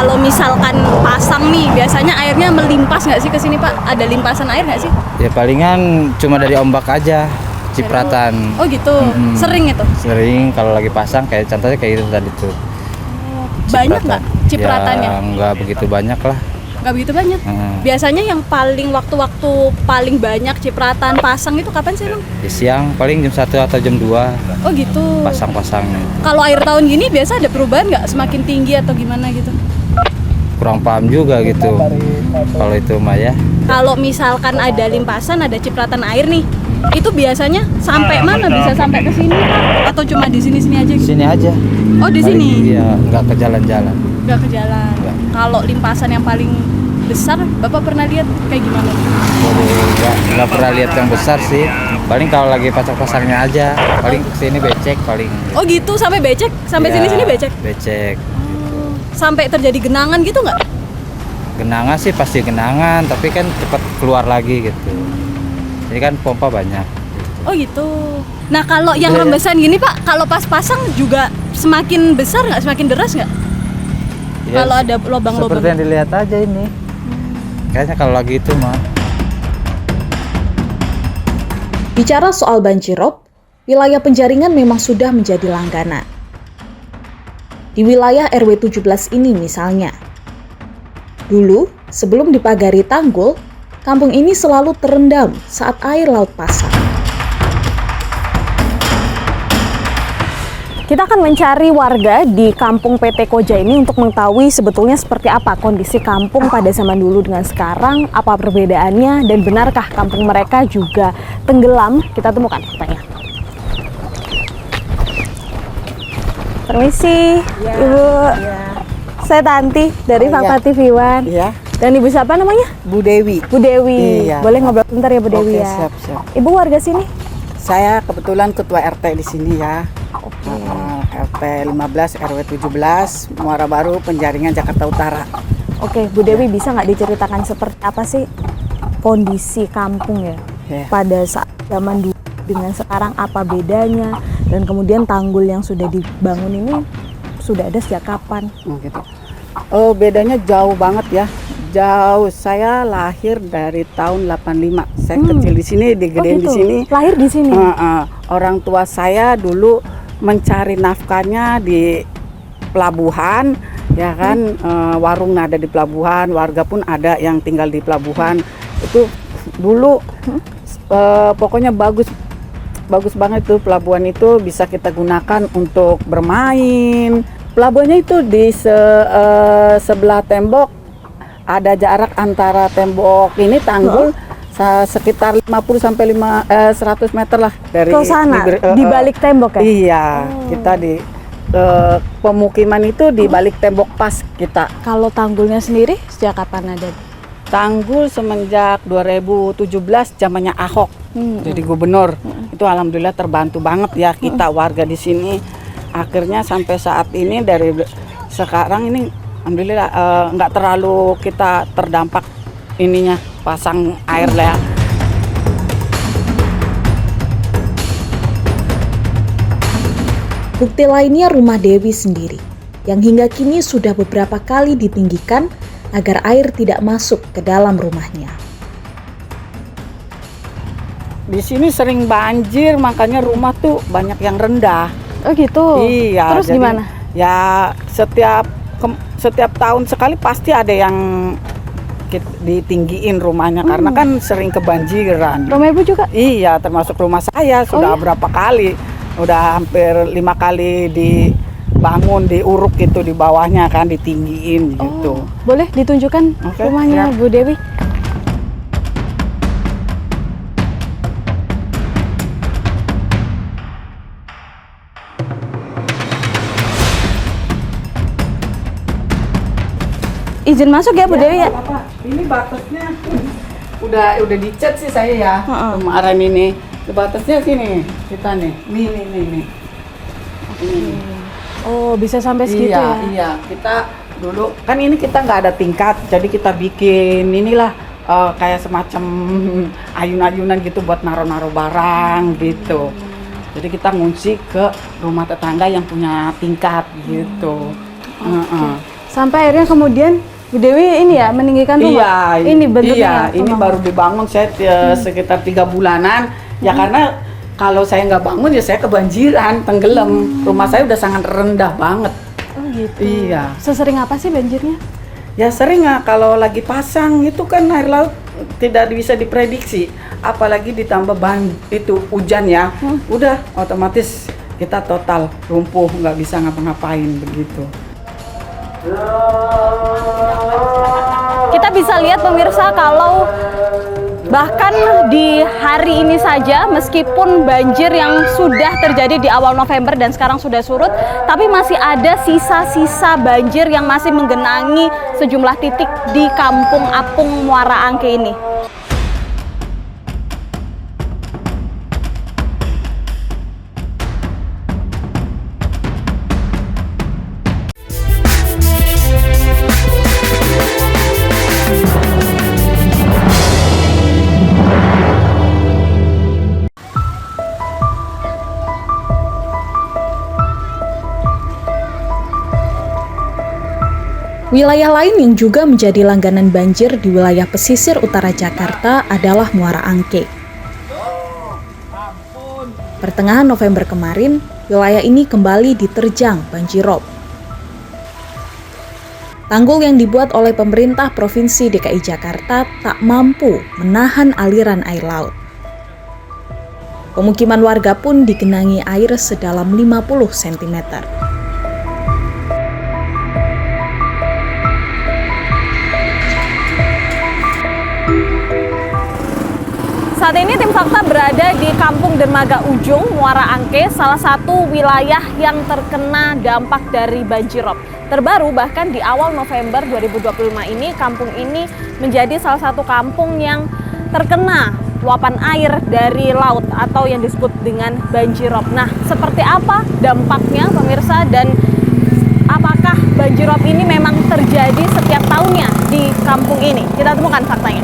Kalau misalkan pasang nih, biasanya airnya melimpas nggak sih ke sini Pak? Ada limpasan air nggak sih? Ya palingan cuma dari ombak aja, cipratan. Oh gitu, sering itu? Sering kalau lagi pasang kayak contohnya kayak itu tadi tuh. Banyak nggak cipratannya? Ya nggak begitu banyak lah. Nggak begitu banyak? Biasanya yang paling waktu-waktu paling banyak cipratan pasang itu kapan sih Bang? Di siang paling jam 1 atau jam 2 Oh gitu. pasang-pasangnya. Kalau air tahun gini biasa ada perubahan nggak? Semakin tinggi atau gimana gitu? Kurang paham juga gitu kalau itu mah ya. Kalau misalkan ada limpasan, ada cipratan air nih, itu biasanya sampai mana? Bisa sampai ke sini Pak? Atau cuma di sini-sini aja? Di Gitu? sini aja. Oh di sini? Iya, nggak ke jalan-jalan. Nggak ke jalan. Nggak. Kalau limpasan yang paling besar, Bapak pernah lihat kayak gimana? Nggak pernah lihat yang besar sih. Paling kalau lagi pasang-pasangnya aja. Paling kesini becek paling. Oh gitu, sampai becek? Sampai Iya, sini-sini becek? Becek. Sampai terjadi genangan gitu nggak? Genangan sih pasti genangan, tapi kan cepat keluar lagi gitu. Ini kan pompa banyak. Oh gitu. Nah kalau yang Iya, iya. rembesan gini Pak, kalau pas pasang juga semakin besar nggak? Semakin deras nggak? Ya, Kalau ada lubang-lubang. seperti yang dilihat aja ini. Kayaknya kalau lagi itu mah. Bicara soal banjirop, wilayah Penjaringan memang sudah menjadi langganan. Di wilayah RW 17 ini misalnya. Dulu, sebelum dipagari tanggul, kampung ini selalu terendam saat air laut pasang. Kita akan mencari warga di kampung PT Koja ini untuk mengetahui sebetulnya seperti apa kondisi kampung pada zaman dulu dengan sekarang, apa perbedaannya, dan benarkah kampung mereka juga tenggelam. Kita temukan faktanya. Permisi, Ibu. Saya Tanti dari Fakta TV One. Iya, Dan Ibu siapa namanya? Bu Dewi. Bu Dewi. Iya. Boleh ngobrol bentar ya Bu Dewi Oke, ya. siap. Ibu warga sini? Saya kebetulan ketua RT di sini ya. RT 15 RW 17 Muara Baru, Penjaringan, Jakarta Utara. Oke, Bu Dewi bisa nggak diceritakan seperti apa sih kondisi kampung ya Ya. pada saat zaman dulu dengan sekarang, apa bedanya, dan kemudian tanggul yang sudah dibangun ini sudah ada sejak kapan? Oh, gitu. Oh, bedanya jauh banget ya. Jauh. Saya lahir dari tahun 85. Saya kecil di sini, digedein di sini. Lahir di sini? Orang tua saya dulu mencari nafkahnya di pelabuhan, ya kan. Warung ada di pelabuhan, warga pun ada yang tinggal di pelabuhan. Itu dulu pokoknya bagus banget tuh pelabuhan itu, bisa kita gunakan untuk bermain. Pelabuhannya itu di sebelah tembok, ada jarak antara tembok ini tanggul sekitar 50 sampai 100 meter lah dari Ke sana, di balik tembok ya? Iya, kita di pemukiman itu di balik tembok pas kita. Kalau tanggulnya sendiri sejak kapan ada? Tanggul semenjak 2017 zamannya Ahok jadi gubernur. Itu alhamdulillah terbantu banget ya kita warga di sini. Akhirnya sampai saat ini, dari sekarang ini alhamdulillah nggak terlalu kita terdampak ininya pasang air lah ya. Bukti lainnya rumah Dewi sendiri, yang hingga kini sudah beberapa kali ditinggikan agar air tidak masuk ke dalam rumahnya. Di sini sering banjir, makanya rumah tuh banyak yang rendah. Oh gitu? Iya. Terus jadi, gimana? Ya setiap tahun sekali pasti ada yang ditinggiin rumahnya karena kan sering kebanjiran. Rumah Ibu juga? Iya, termasuk rumah saya sudah berapa kali, udah hampir 5 kali dibangun, diuruk gitu di bawahnya kan, ditinggiin gitu. Boleh ditunjukkan Oke, rumahnya ya. Bu Dewi? Izin masuk ya Bu Dewi ya? Ini batasnya udah dicat sih saya ya kemarin ini. Batasnya sini kita nih. Nih. Oh bisa sampai segitu Iya, ya? iya. Kita dulu kan ini kita nggak ada tingkat, jadi kita bikin inilah kayak semacam ayun-ayunan gitu buat naruh-naruh barang gitu. Jadi kita ngunci ke rumah tetangga yang punya tingkat gitu. Sampai akhirnya kemudian Bu Dewi ini ya meninggikan rumah. Iya, ini bentuknya. Iya, ini baru dibangun saya sekitar 3 bulanan. Ya karena kalau saya nggak bangun ya saya kebanjiran, tenggelam. Rumah saya udah sangat rendah banget. Oh gitu. Iya. Sesering apa sih banjirnya? Ya sering kalau lagi pasang itu kan air laut tidak bisa diprediksi. Apalagi ditambah hujan ya. Udah otomatis kita total lumpuh, nggak bisa ngapa-ngapain begitu. Kita bisa lihat pemirsa kalau bahkan di hari ini saja meskipun banjir yang sudah terjadi di awal November dan sekarang sudah surut, tapi masih ada sisa-sisa banjir yang masih menggenangi sejumlah titik di Kampung Apung Muara Angke ini. Wilayah lain yang juga menjadi langganan banjir di wilayah pesisir utara Jakarta adalah Muara Angke. Pertengahan November kemarin, wilayah ini kembali diterjang banjirop. Tanggul yang dibuat oleh pemerintah Provinsi DKI Jakarta tak mampu menahan aliran air laut. Pemukiman warga pun digenangi air sedalam 50 cm. Saat ini tim Fakta berada di Kampung Dermaga Ujung, Muara Angke, salah satu wilayah yang terkena dampak dari banjirop. Terbaru bahkan di awal November 2025 ini, kampung ini menjadi salah satu kampung yang terkena luapan air dari laut atau yang disebut dengan banjirop. Nah, seperti apa dampaknya pemirsa dan apakah banjirop ini memang terjadi setiap tahunnya di kampung ini? Kita temukan faktanya.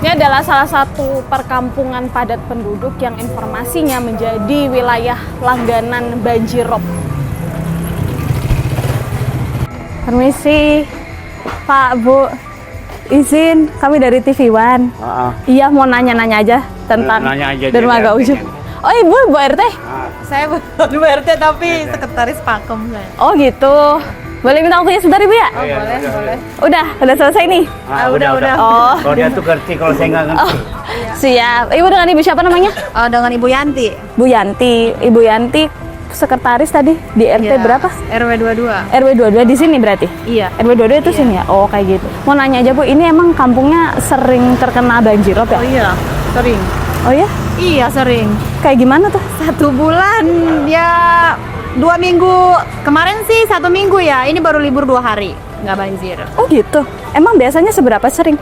Ini adalah salah satu perkampungan padat penduduk yang informasinya menjadi wilayah langganan banjirop. Permisi, Pak, Bu, izin kami dari TV One. Iya, mau nanya-nanya aja tentang Dermaga Ujung. Oh, Ibu RT? Saya bukan RT tapi sekretaris Pakem saya. Oh gitu. Boleh minta waktunya sebentar Ibu ya? Oh, boleh. Udah selesai nih? Udah. Oh, Kalau dia tuh ngerti, kalau saya nggak ngerti. siap. Ibu dengan Ibu siapa namanya? Oh, dengan Ibu Yanti. Bu Yanti. Ibu Yanti sekretaris tadi di RT Iya, berapa? RW 22. RW 22 di sini berarti? Iya. RW 22 itu sini ya? Oh kayak gitu. Mau nanya aja Bu, ini emang kampungnya sering terkena banjirop ya? Oh iya, sering. Oh ya? Iya, sering. Kayak gimana tuh? 1 bulan ya 2 minggu. Kemarin sih 1 minggu ya. Ini baru libur 2 hari. Nggak banjir. Oh gitu. Emang biasanya seberapa sering?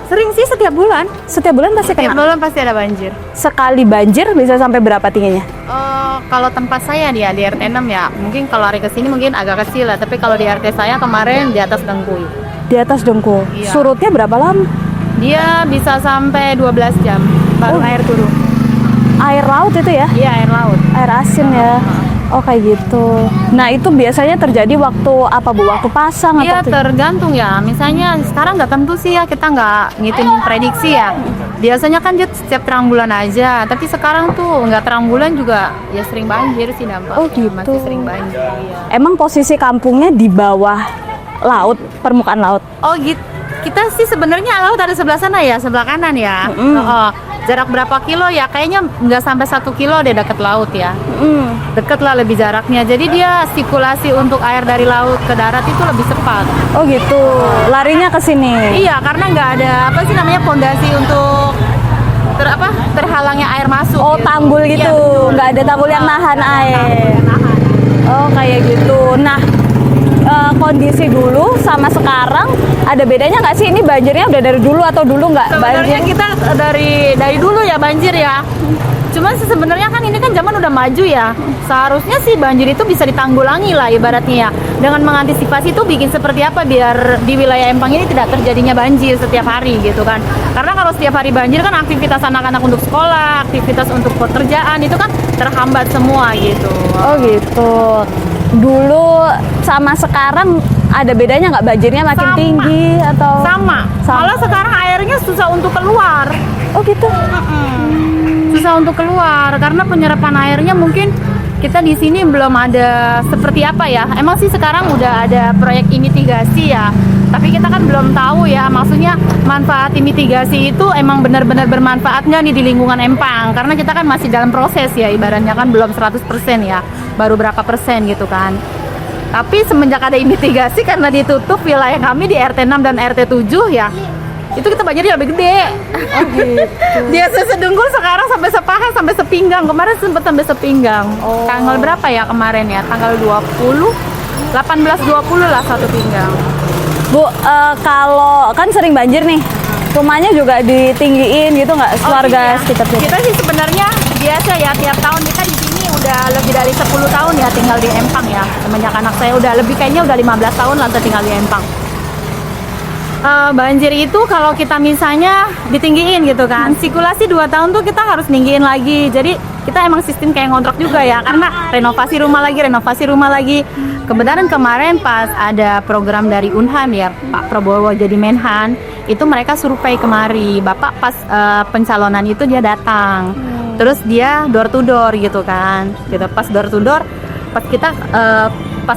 Sering sih setiap bulan. Setiap bulan pasti Setiap kena? bulan pasti ada banjir. Sekali banjir bisa sampai berapa tingginya? Kalau tempat saya dia di RT 6 ya, mungkin kalau hari kesini mungkin agak kecil lah. Tapi kalau di RT saya kemarin di atas dengkul. Di atas dengkul. Iya. Surutnya berapa lama? Dia bisa sampai 12 jam baru air turun. Air laut itu ya? Iya, air laut. Air asin ya? Oh kayak gitu. Nah itu biasanya terjadi waktu apa Bu? Waktu pasang Iya, atau? tergantung ya. Misalnya sekarang nggak tentu sih ya, kita nggak ngitungin prediksi ya. Biasanya kan dia setiap terang bulan aja. Tapi sekarang tuh nggak terang bulan juga ya sering banjir sih dampak. Oh gitu. Masih sering banjir. Iya. Emang posisi kampungnya di bawah laut, permukaan laut? Oh gitu. Kita sih sebenarnya laut ada sebelah sana ya, sebelah kanan ya. Jarak berapa kilo ya? Kayaknya nggak sampai 1 kilo deh dekat laut ya. Deket lah lebih jaraknya. Jadi dia sirkulasi untuk air dari laut ke darat itu lebih cepat. Oh gitu. Larinya ke sini. Iya, karena nggak ada apa sih namanya pondasi untuk terhalangnya air masuk. Oh gitu. tanggul Iya, gitu. betul. Nggak ada tanggul yang nahan air. Nahan. Oh kayak gitu. Nah kondisi dulu sama sekarang ada bedanya nggak sih? Ini banjirnya udah dari dulu atau dulu nggak Sebenarnya banjir? kita dari dulu ya banjir ya. Cuman sebenarnya kan ini kan zaman udah maju ya. Seharusnya sih banjir itu bisa ditanggulangi lah ibaratnya ya. Dengan mengantisipasi itu bikin seperti apa biar di wilayah Empang ini tidak terjadinya banjir setiap hari gitu kan. Karena kalau setiap hari banjir kan aktivitas anak-anak untuk sekolah, aktivitas untuk pekerjaan itu kan terhambat semua gitu. Oh gitu. Dulu sama sekarang ada bedanya nggak, banjirnya makin Sama. tinggi atau? Sama. Malah sekarang airnya susah untuk keluar. Oh gitu. Susah untuk keluar karena penyerapan airnya mungkin kita di sini belum ada seperti apa ya. Emang sih sekarang udah ada proyek mitigasi ya. Tapi kita kan belum tahu ya, maksudnya manfaat mitigasi itu emang benar-benar bermanfaat nggak nih di lingkungan Empang. Karena kita kan masih dalam proses ya, ibaratnya kan belum 100% ya, baru berapa persen gitu kan. Tapi semenjak ada mitigasi karena ditutup wilayah kami di RT 6 dan RT 7 ya, itu kita banjirnya lebih gede. Oh gitu. Dia sedunggul sekarang sampai sepaha, sampai sepinggang. Kemarin sempat sampai sepinggang. Tanggal berapa ya kemarin ya? Tanggal 20, 18-20 lah satu pinggang. Bu, kalau kan sering banjir nih, rumahnya juga ditinggiin gitu nggak warga iya. sekitar sini? Kita sih sebenarnya biasa ya, tiap tahun kita di sini udah lebih dari 10 tahun ya tinggal di Empang ya. Semenjak anak saya udah lebih, kayaknya udah 15 tahun lah saya tinggal di Empang. Banjir itu kalau kita misalnya ditinggiin gitu kan, sirkulasi 2 tahun tuh kita harus ninggiin lagi. Jadi kita emang sistem kayak ngontrak juga ya, karena renovasi rumah lagi. Kebetulan kemarin pas ada program dari Unhan ya, Pak Prabowo jadi Menhan, itu mereka survei kemari. Bapak pas pencalonan itu dia datang, terus dia door to door gitu kan, gitu. Pas door to door, pas kita pas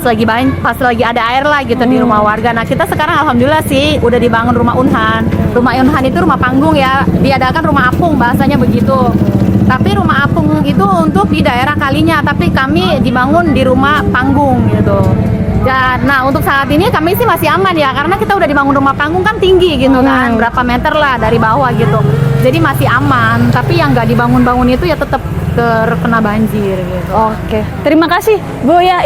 lagi ada air lah gitu di rumah warga. Nah kita sekarang alhamdulillah sih udah dibangun rumah Unhan. Rumah Unhan itu rumah panggung ya, diadakan rumah apung bahasanya begitu. Tapi rumah apung itu untuk di daerah Kalinya, tapi kami dibangun di rumah panggung gitu. Dan nah untuk saat ini kami sih masih aman ya, karena kita udah dibangun rumah panggung kan tinggi gitu kan, berapa meter lah dari bawah gitu. Jadi masih aman. Tapi yang nggak dibangun-bangun itu ya tetap terkena banjir gitu. Oke, terima kasih Bu ya.